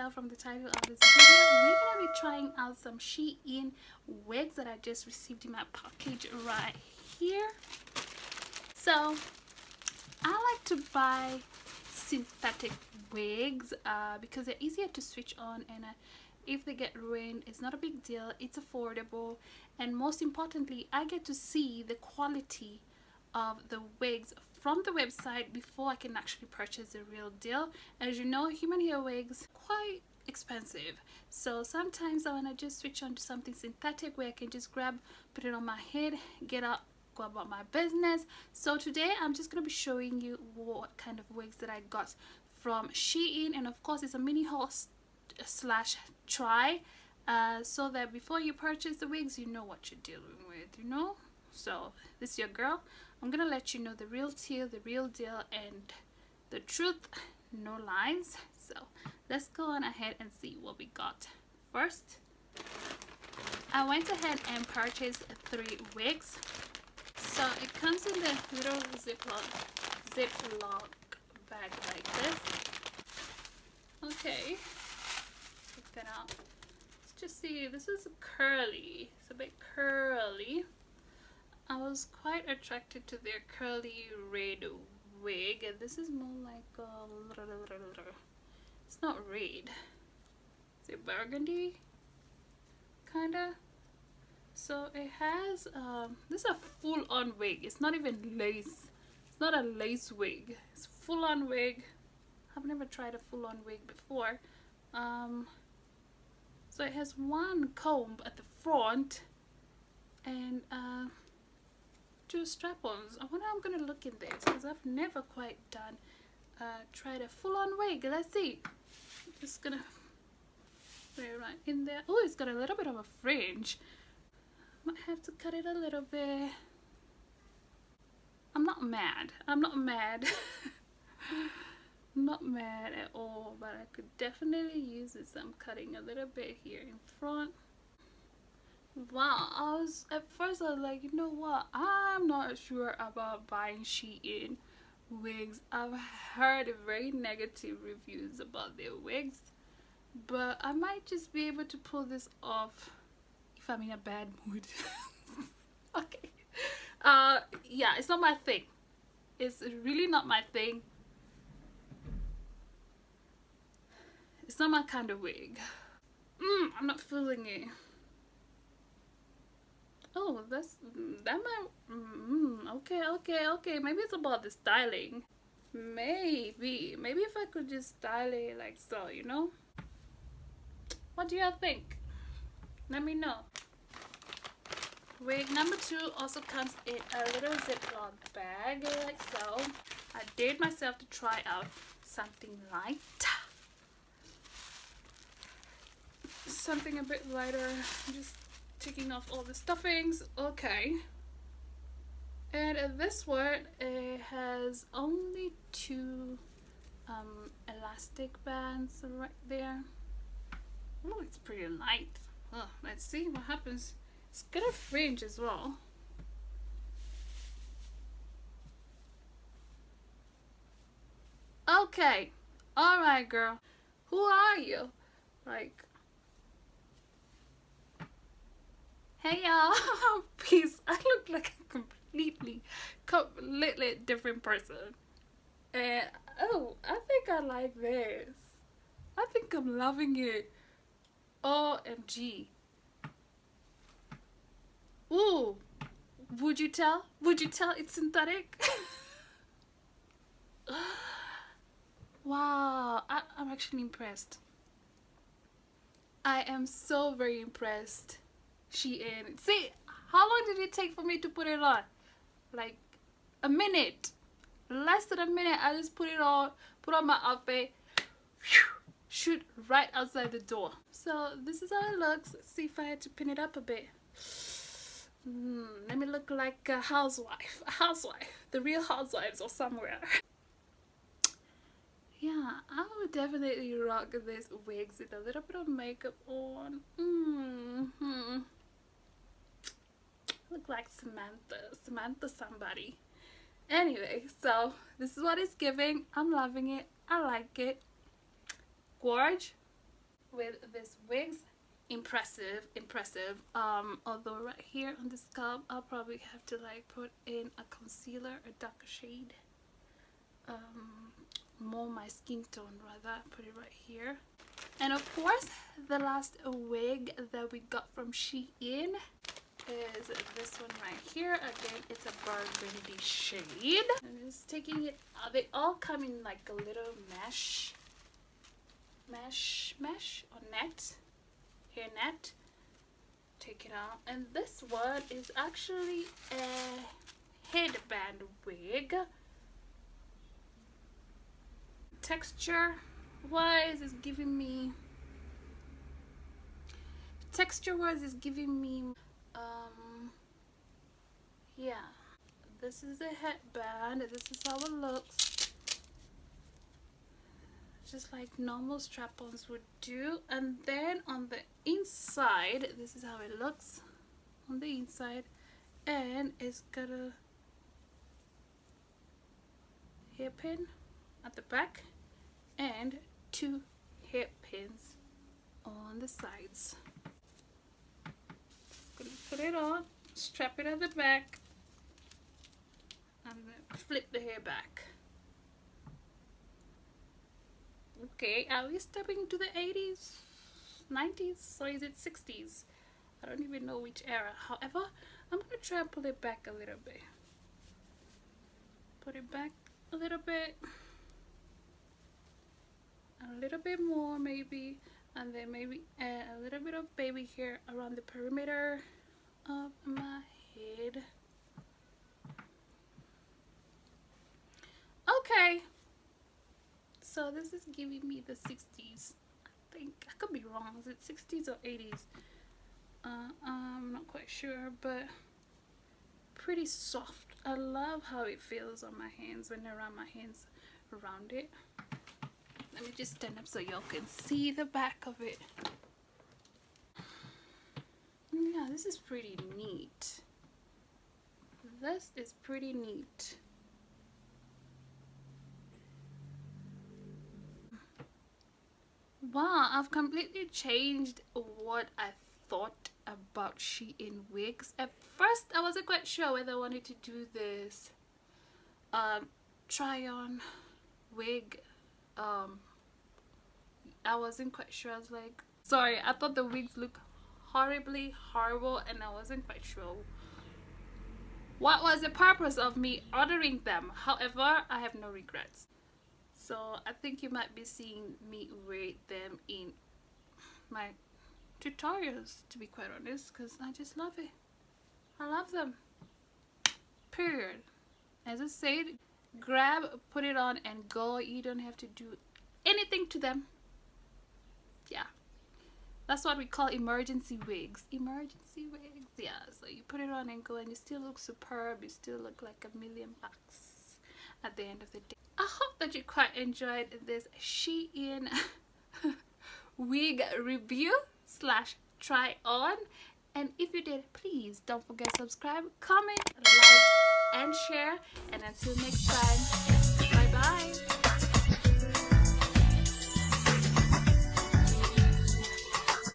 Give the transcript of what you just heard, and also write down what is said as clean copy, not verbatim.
tell from the title of this video, we're gonna be trying out some Shein wigs that I just received in my package right here. So I like to buy synthetic wigs because they're easier to switch on, and if they get ruined, it's not a big deal, it's affordable, and most importantly, I get to see the quality of the wigs from the website before I can actually purchase the real deal. As you know, human hair wigs quite expensive, so sometimes I want to just switch on to something synthetic where I can just grab, put it on my head, get up, go about my business. So today I'm just going to be showing you what kind of wigs that I got from Shein, and of course it's a mini haul slash try, so that before you purchase the wigs you know what you're dealing with, you know. So this is your girl. I'm gonna let you know the real deal, and the truth, no lies. So let's go on ahead and see what we got. First, I went ahead and purchased 3 wigs. So it comes in the little ziploc bag like this. Okay, check that out. Let's just see. This is curly. It's a bit curly. I was quite attracted to their curly red wig, and this is more like it's not red. Is it burgundy? Kinda. So it has this is a full-on wig. It's not even lace. It's not a lace wig. It's full-on wig. I've never tried a full-on wig before. So it has one comb at the front and 2 strap-ons. I wonder how I'm gonna look in this because I've never quite tried a full-on wig. Let's see. Just gonna put it right in there. Oh, it's got a little bit of a fringe. Might have to cut it a little bit. I'm not mad. I'm not mad. I'm not mad at all, but I could definitely use some cutting a little bit here in front. Wow, at first I was like, you know what, I'm not sure about buying Shein wigs. I've heard very negative reviews about their wigs, but I might just be able to pull this off if I'm in a bad mood. Okay. Yeah, it's not my thing. It's really not my thing. It's not my kind of wig. I'm not feeling it. Oh, that might, okay, maybe it's about the styling. Maybe if I could just style it like so, you know. What do y'all think? Let me know. Wig number 2 also comes in a little ziploc bag like so. I dared myself to try out something light, something a bit lighter. Just taking off all the stuffings. Okay, and this one, it has only 2 elastic bands right there. Oh, it's pretty light. Oh, let's see what happens. It's got a fringe as well. Okay, all right, girl, who are you? Like, hey y'all. Peace. I look like a completely different person, and oh, I think I like this. I think I'm loving it. OMG. Ooh, would you tell it's synthetic? Wow, I'm actually impressed. I am so very impressed. Shein. See, how long did it take for me to put it on? Like a minute. Less than a minute. I just put it on, put on my outfit, shoot right outside the door. So this is how it looks. Let's see if I had to pin it up a bit. Let me look like a housewife. The Real Housewives or somewhere. Yeah, I would definitely rock this wigs with a little bit of makeup on. Look like Samantha somebody. Anyway, so this is what it's giving. I'm loving it. I like it. Gorge. with this wigs. Impressive. Although right here on the scalp I'll probably have to like put in a concealer, a darker shade, more my skin tone rather. Put it right here. And of course the last wig that we got from Shein is this one right here. Again, it's a burgundy shade. I'm just taking it out. They all come in like a little mesh or net, hair net. Take it out. And this one is actually a headband wig. Texture wise is giving me yeah, this is a headband. This is how it looks, just like normal strap-ons would do. And then on the inside, this is how it looks on the inside, and it's got a hairpin at the back and 2 hairpins on the sides. Gonna put it on, strap it at the back, and then flip the hair back. Okay, are we stepping into the 80s, 90s, or is it 60s? I don't even know which era. However, I'm gonna try and pull it back a little bit. Put it back a little bit more maybe, and then maybe add a little bit of baby hair around the perimeter of my head. Okay, so this is giving me the 60s. I think I could be wrong. Is it 60s or 80s? I'm not quite sure, but pretty soft. I love how it feels on my hands when I run my hands around it. Let me just stand up so y'all can see the back of it. Yeah, this is pretty neat. This is pretty neat. Wow, I've completely changed what I thought about Shein wigs. At first I wasn't quite sure whether I wanted to do this try on wig. I wasn't quite sure. I was like, sorry, I thought the wigs looked horrible, and I wasn't quite sure what was the purpose of me ordering them. However, I have no regrets. So I think you might be seeing me wear them in my tutorials, to be quite honest, because I just love it. I love them, period. As I said, grab, put it on, and go. You don't have to do anything to them. Yeah, that's what we call emergency wigs. Emergency wigs, yeah. So you put it on and go, and you still look superb. You still look like $1,000,000 at the end of the day. I hope that you quite enjoyed this Shein wig review / try on. And if you did, please don't forget to subscribe, comment, like, and share. And until next time, bye bye.